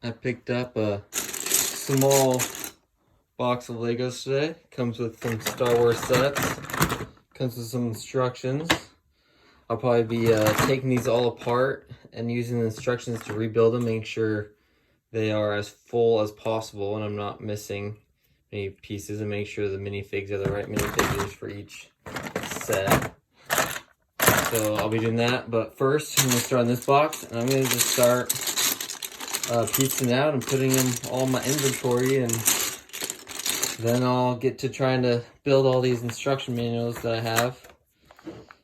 I picked up a small box of Legos today. Comes with some Star Wars sets. Comes with some instructions. I'll probably be taking these all apart and using the instructions to rebuild them, make sure they are as full as possible and I'm not missing any pieces, and make sure the minifigs are the right minifigures for each set. So I'll be doing that, but first I'm going to start on this box, and I'm going to just start piecing out and putting them all in my inventory, and then I'll get to trying to build all these instruction manuals that I have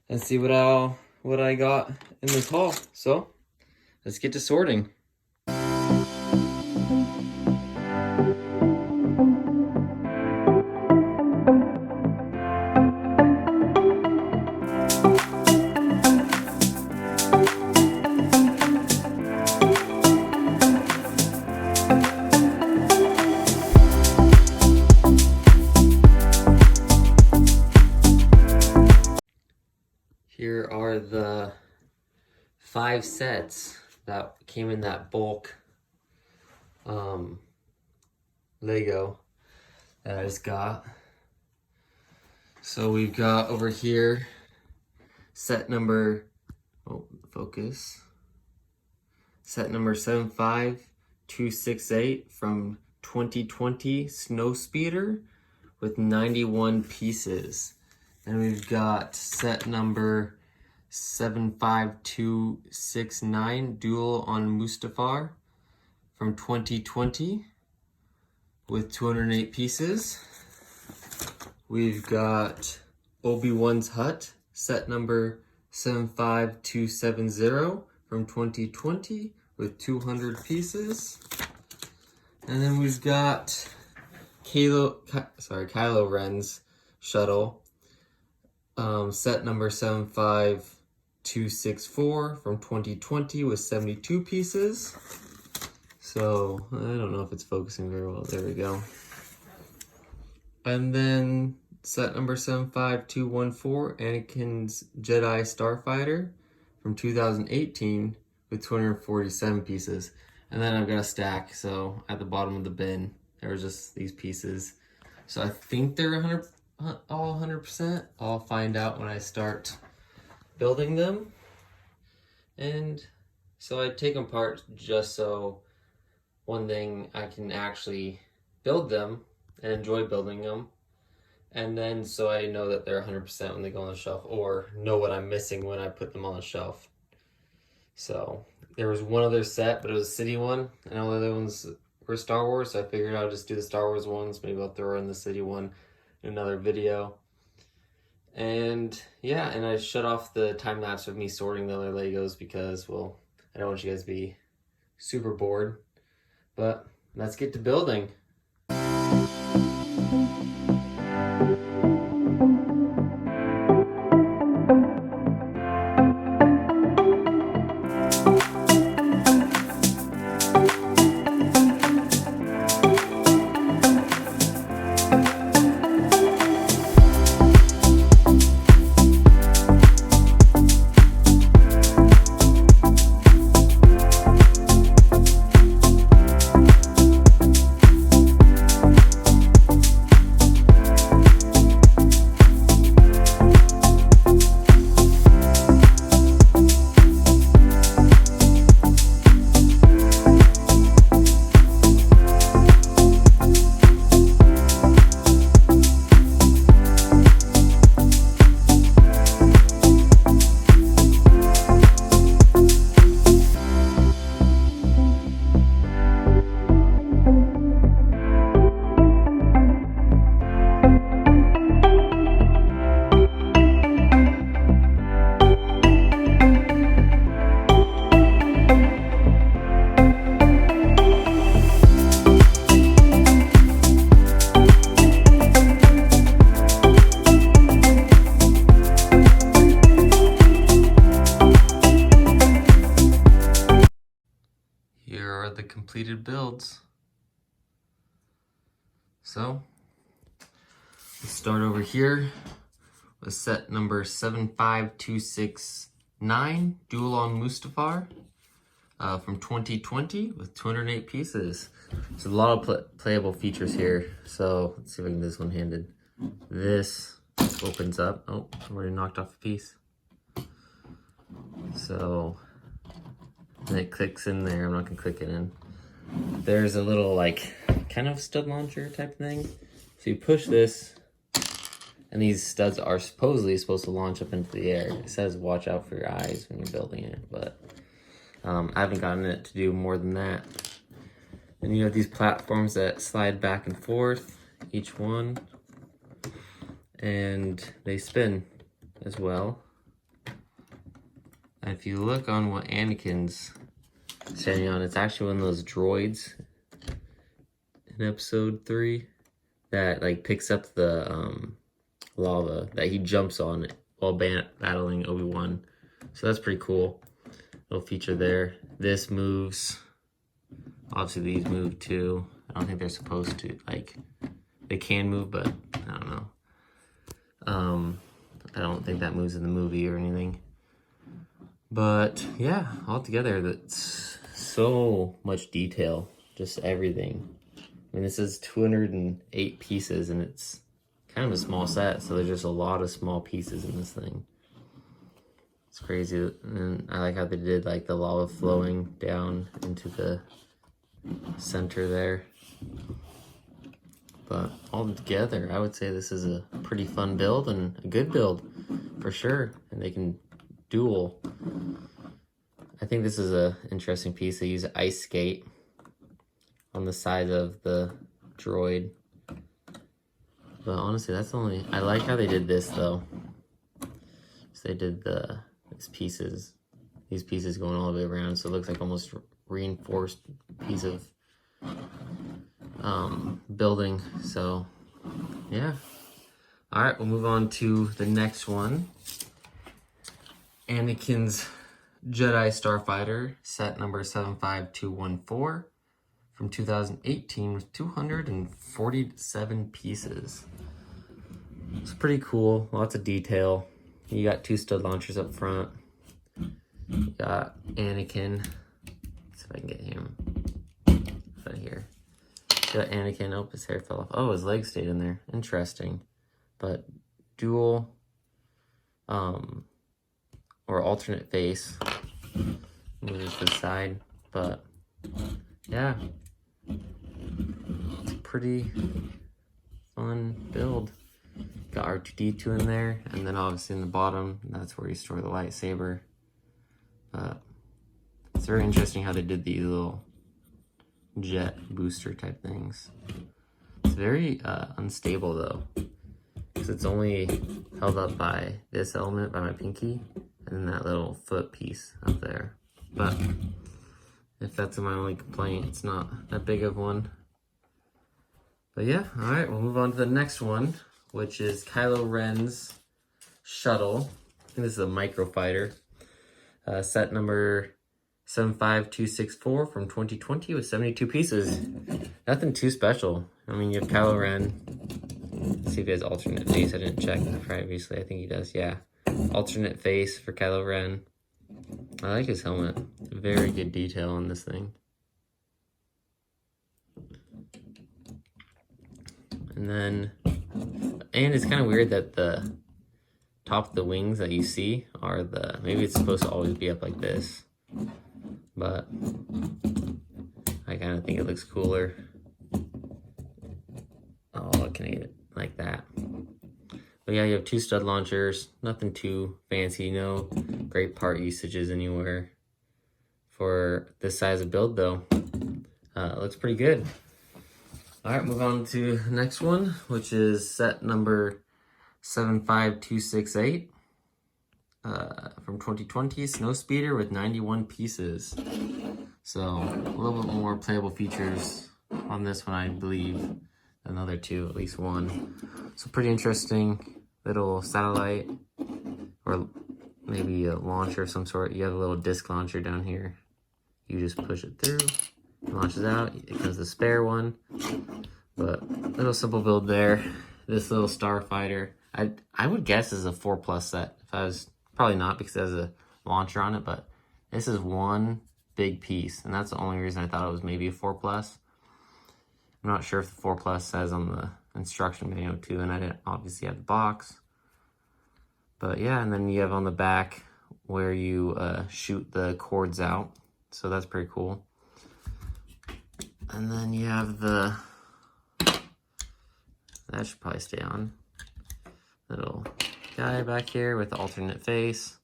and see what I got in this haul. So let's get to sorting. Here are the 5 sets that came in that bulk Lego that I just got. So we've got over here set number, set number 75268 from 2020 Snowspeeder with 91 pieces. And we've got set number 75269 Duel on Mustafar from 2020 with 208 pieces. We've got Obi-Wan's Hut, set number 75270 from 2020 with 200 pieces. And then we've got Kylo Rens Shuttle, set number 75264 from 2020 with 72 pieces. So I don't know if it's focusing very well. There we go. And then set number 75214, Anakin's Jedi Starfighter from 2018 with 247 pieces. And then I've got a stack, so at the bottom of the bin there was just these pieces. So I think they're all 100%. I'll find out when I start building them. And so I take them apart just so one thing I can actually build them and enjoy building them, and then so I know that they're 100% when they go on the shelf, or know what I'm missing when I put them on the shelf. So there was one other set, but it was a city one, and all the other ones were Star Wars, so I figured I'll just do the Star Wars ones. Maybe I'll throw in the city one in another video. And yeah, and I shut off the time lapse of me sorting the other Legos because, well, I don't want you guys to be super bored. But let's get to building. The completed builds. So let's start over here with set number 75269 Duel on Mustafar. from 2020 with 208 pieces. So a lot of playable features here. So let's see if I can do this one-handed. This opens up. Oh, I already knocked off a piece. So and it clicks in there. I'm not gonna click it in. There's a little like kind of stud launcher type thing. So you push this, and these studs are supposedly supposed to launch up into the air. It says watch out for your eyes when you're building it, but I haven't gotten it to do more than that. And you have these platforms that slide back and forth, each one, and they spin as well. And if you look on what Anakin's standing on, it's actually one of those droids in episode 3 that like picks up the lava that he jumps on while battling Obi-Wan. So that's pretty cool. Little feature there. This moves. Obviously these move too. I don't think they're supposed to, like, they can move, but I don't know. I don't think that moves in the movie or anything. But yeah, altogether, that's so much detail, just everything. I mean, this is 208 pieces, and it's kind of a small set, so there's just a lot of small pieces in this thing. It's crazy, and I like how they did like the lava flowing down into the center there. But all together, I would say this is a pretty fun build and a good build for sure. And they can duel. I think this is a interesting piece. They use ice skate on the side of the droid. But honestly, that's only, I like how they did this though. So they did these pieces going all the way around, so it looks like almost reinforced piece of building. So yeah. All right, we'll move on to the next one. Anakin's Jedi Starfighter, set number 75214 from 2018 with 247 pieces. It's pretty cool, lots of detail. You got 2 stud launchers up front. You got Anakin. Let's see if I can get him right here. You got Anakin. Oh, his hair fell off. Oh, his leg stayed in there. Interesting. But dual or alternate face. Move it to the side. But yeah, it's a pretty fun build. Got R2-D2 in there, and then obviously in the bottom, that's where you store the lightsaber. It's very interesting how they did these little jet booster type things. It's very unstable though, because it's only held up by this element, by my pinky, and then that little foot piece up there. But if that's my only complaint, it's not that big of one. But yeah, all right, we'll move on to the next one, which is Kylo Ren's Shuttle. I think this is a microfighter. Set number 75264 from 2020 with 72 pieces. Nothing too special. I mean, you have Kylo Ren. Let's see if he has alternate face. I didn't check previously. I think he does, yeah. Alternate face for Kylo Ren. I like his helmet. Very good detail on this thing. And then, and it's kind of weird that the top of the wings that you see are maybe it's supposed to always be up like this, but I kind of think it looks cooler. Oh, can I get it like that? But yeah, you have 2 stud launchers, nothing too fancy, no great part usages anywhere for this size of build though. It looks pretty good. All right, move on to the next one, which is set number 75268 from 2020, Snowspeeder with 91 pieces. So a little bit more playable features on this one, I believe, than the other 2, at least 1. So pretty interesting little satellite, or maybe a launcher of some sort. You have a little disc launcher down here. You just push it through. It launches out. It comes the spare one. But little simple build there. This little Starfighter, I would guess is a 4+ set. If I was, probably not because it has a launcher on it, but this is 1, big piece, and that's the only reason I thought it was maybe a 4+. I'm not sure if the 4+ says on the instruction manual too, and I didn't obviously have the box. But yeah, and then you have on the back where you shoot the cords out, so that's pretty cool. And then you have the, that should probably stay on, little guy back here with the alternate face.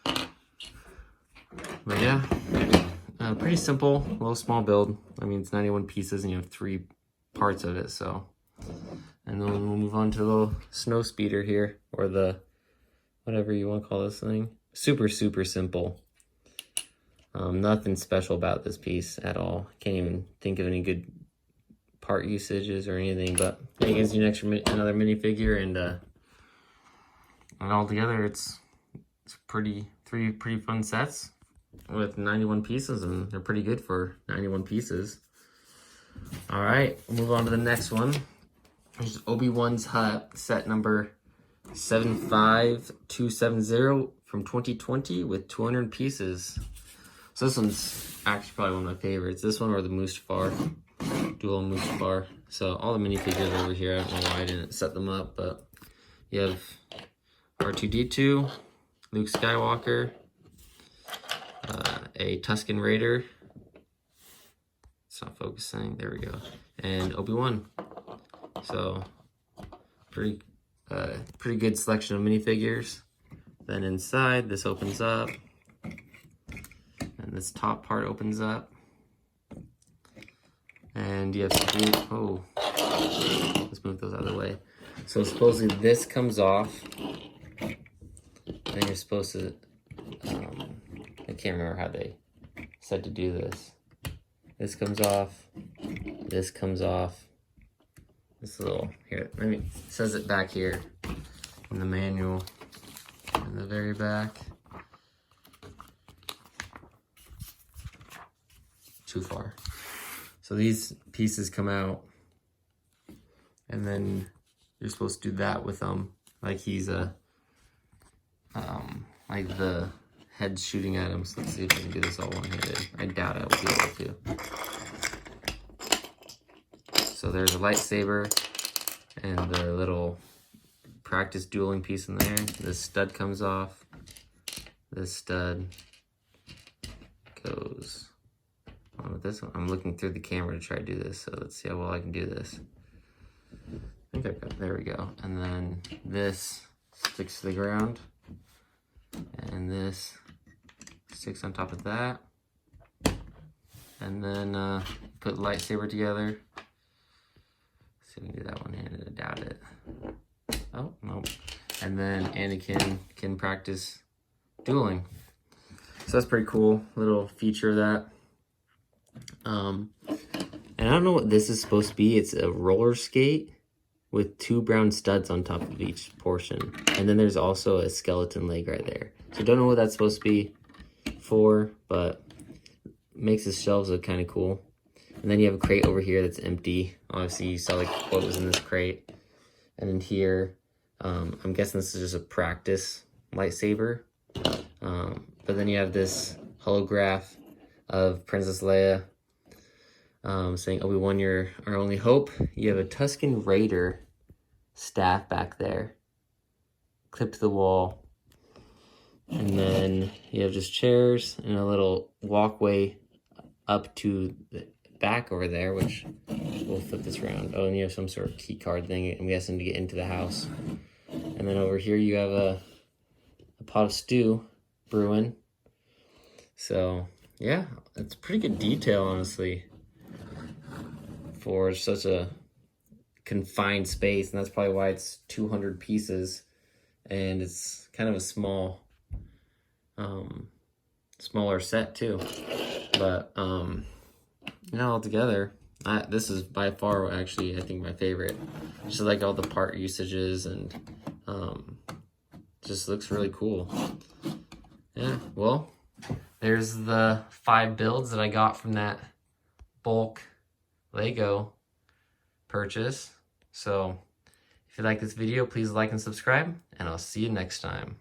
But yeah, pretty simple, little small build. I mean, it's 91 pieces and you have 3 parts of it, so. And then we'll move on to the little snow speeder here, or the, whatever you want to call this thing. Super, super simple. Nothing special about this piece at all. Can't even think of any good part usages or anything, but it gives you an extra, another minifigure, and all together it's three pretty fun sets with 91 pieces, and they're pretty good for 91 pieces. All right, we'll move on to the next one. Here's Obi-Wans Hut, set number 75270 from 2020 with 200 pieces. So this one's actually probably one of my favorites. This one or the Mustafar, Duel Mustafar. So all the minifigures over here, I don't know why I didn't set them up, but you have R2-D2, Luke Skywalker, a Tusken Raider. It's not focusing, there we go. And Obi-Wan. So pretty good selection of minifigures. Then inside, this opens up. And this top part opens up. And you have some, let's move those out of the way. So supposedly this comes off. And you're supposed to, I can't remember how they said to do this. This comes off, this comes off. This little, here, let me, it says it back here in the manual, in the very back. Too far. So these pieces come out, and then you're supposed to do that with them, like he's a, like the head's shooting at him. So let's see if I can do this all one-handed. I doubt I will be able to. So there's a lightsaber and the little practice dueling piece in there. This stud comes off. This stud goes on with this one. I'm looking through the camera to try to do this, so let's see how well I can do this. I think I've got, there we go. And then this sticks to the ground. And this sticks on top of that. And then put the lightsaber together. See if we can do that one-handed, I doubt it. Oh, nope. And then Anakin can practice dueling. So that's pretty cool, little feature of that. And I don't know what this is supposed to be. It's a roller skate with 2 brown studs on top of each portion. And then there's also a skeleton leg right there. So don't know what that's supposed to be for, but makes the shelves look kind of cool. And then you have a crate over here that's empty. Obviously you saw like what was in this crate. And in here, I'm guessing this is just a practice lightsaber. But then you have this holograph of Princess Leia saying, Obi-Wan, you're our only hope. You have a Tusken Raider staff back there, clipped to the wall. And then you have just chairs and a little walkway up to the back over there, which we'll flip this around. Oh, and you have some sort of key card thing, I'm guessing, to get into the house. And then over here you have a pot of stew brewing. So yeah, it's pretty good detail, honestly, for such a confined space. And that's probably why it's 200 pieces, and it's kind of a small, smaller set too. But you know, altogether, this is by far actually, I think, my favorite. Just like all the part usages, and just looks really cool. Yeah, well, there's the 5 builds that I got from that bulk Lego purchase. So if you like this video, please like and subscribe, and I'll see you next time.